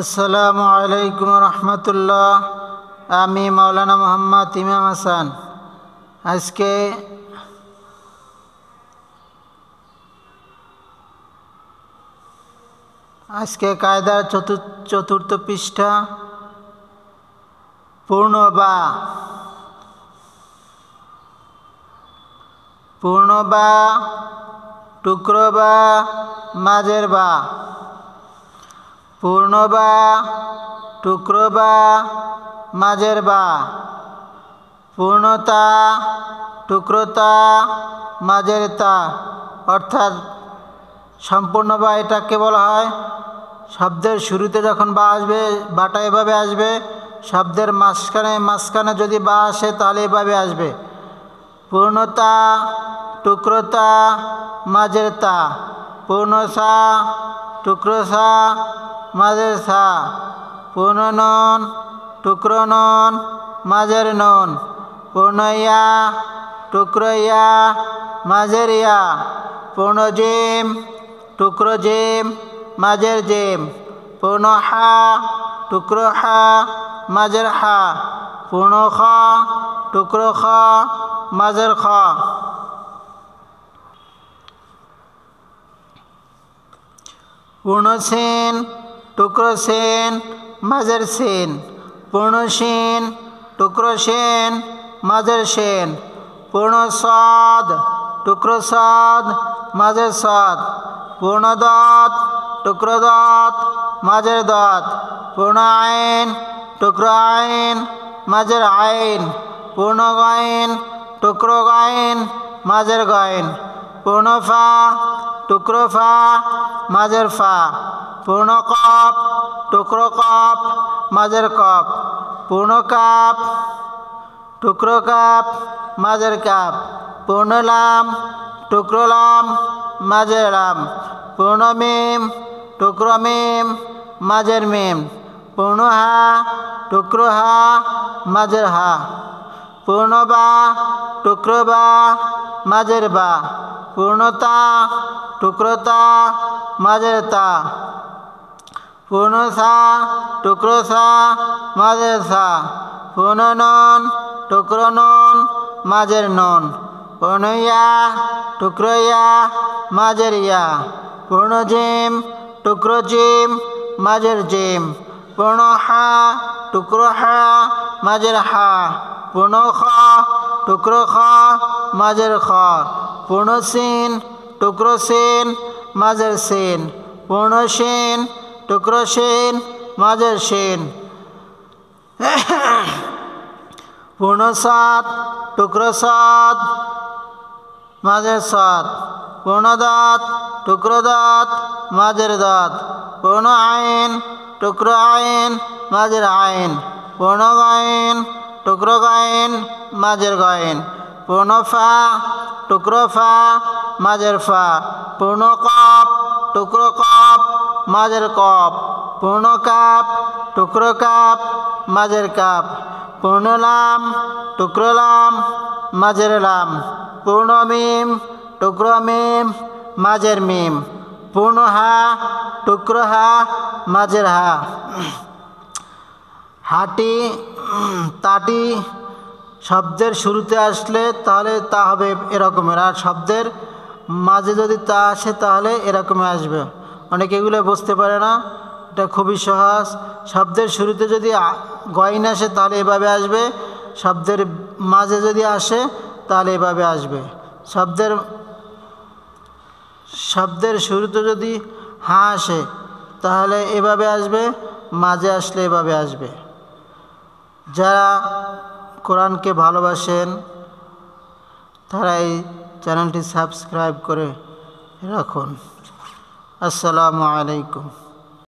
আসসালামু আলাইকুম রহমতুল্লাহ। আমি মাওলানা মোহাম্মদ ইমাম হাসান। আজকে কায়দার চতুর্থ পৃষ্ঠা পূর্ণ বা। পূর্ণ বা, টুকরো বা, মাঝের বা। পূর্ণ বা, টুকরো বা, মাঝের বা। পূর্ণতা, টুকরোতা, মাঝের তা। অর্থাৎ সম্পূর্ণ বা এটাকে বলা হয় শব্দের শুরুতে যখন বা আসবে, বাটা এভাবে আসবে। শব্দের মাঝখানে যদি বা আসে তাহলে এভাবে আসবে। পূর্ণতা, টুকরোতা, মাঝের তা। পূর্ণসা, টুকরোসা, মাঝের সা। পূর্ণ নুন, টুকরো নুন, মাঝের নুন। পূর্ণ ইয়া, টুকরো ইয়া, মাঝের ইয়া। পূর্ণ জিম, টুকরো জিম, মাঝের জিম। পূর্ণ হা, টুকরো হা, মাঝের হা। পূর্ণ খ, টুকরো খ, মাঝের খ। পূর্ণ সিন, টুকরো সিন, মাঝের সিন। পূর্ণ সিন, টুকরো সিন, মাঝের সিন। পূর্ণ সদ, টুকরো সদ, মাঝের সদ। পূর্ণ দত, টুকরো দত, মাঝের দত। পূর্ণ আইন, টুকরো আইন, মাঝের আইন। পূর্ণ গাইন, টুকরো গাইন, মাঝের গাইন। পূর্ণ ফা, টুকরো ফা, মাঝের ফা। পূর্ণ কপ, টুকরো কপ, মাঝের কপ। পূর্ণ কাপ, টুকরো কাপ, মাঝের কাপ। পূর্ণ লাম, টুকরো লাম, মাঝের লাম। পূর্ণ মিম, টুকরো মিম, মাঝের মিম। পূর্ণ হা, টুকরো হা, মাঝের হা। পূর্ণ বা, টুকরো বা, মাঝের বা। পূর্ণতা, টুকরোতা, মাঝের তা। পূর্ণ সা, টুকরো সা, মাঝের সা। পূর্ণ নুন, টুকরো নুন, মাঝের নুন। পূর্ণ ইয়া, টুকরো ইয়া, মাঝের ইয়া। পূর্ণ জিম, টুকরো জিম, মাঝের জিম। পূর্ণ হা, টুকরো হা, মাঝের হা। পূর্ণ খ, টুকরো খ, মাঝের খ। পূর্ণ সিন, টুকরো সিন, মাঝের সিন। পূর্ণ সিন, টুকরো সিন, মাঝের সিন। পূর্ণ সাত, টুকরো সাত, মাঝের সাত। পূর্ণ দাঁত, টুকরো দাঁত, মাঝের দাঁত। পূর্ণ আইন, টুকরো আইন, মাঝের আইন। পূর্ণ গাইন, টুকরো গাইন, মাঝের গাইন। পূর্ণ ফা, টুকরো ফা, মাঝের ফা। পূর্ণ কপ, টুকরো কপ, মাঝের কপ। পূর্ণ কাপ, টুকরো কাপ, মাঝের কাপ। পূর্ণ লাম, টুকরো লাম, মাঝের লাম। পূর্ণ মিম, টুকরো মিম, মাঝের মিম। পূর্ণ হা, টুকরো হা, মাঝের হা। হাটি, তাটি শব্দের শুরুতে আসলে তাহলে তা হবে এরকমের, আর শব্দের মাঝে যদি তা আসে তাহলে এরকমই আসবে। অনেকে এগুলো বুঝতে পারে না, এটা খুবই সহজ। শব্দের শুরুতে যদি গয়ন আসে তাহলে এভাবে আসবে। শব্দের মাঝে যদি আসে তাহলে এভাবে আসবে। শব্দের শুরুতে যদি হা আসে তাহলে এভাবে আসবে, মাঝে আসলে এভাবে আসবে। যারা কোরআনকে ভালোবাসেন তারা এই চ্যানেলটি সাবস্ক্রাইব করে রাখুন। আসসালামু আলাইকুম।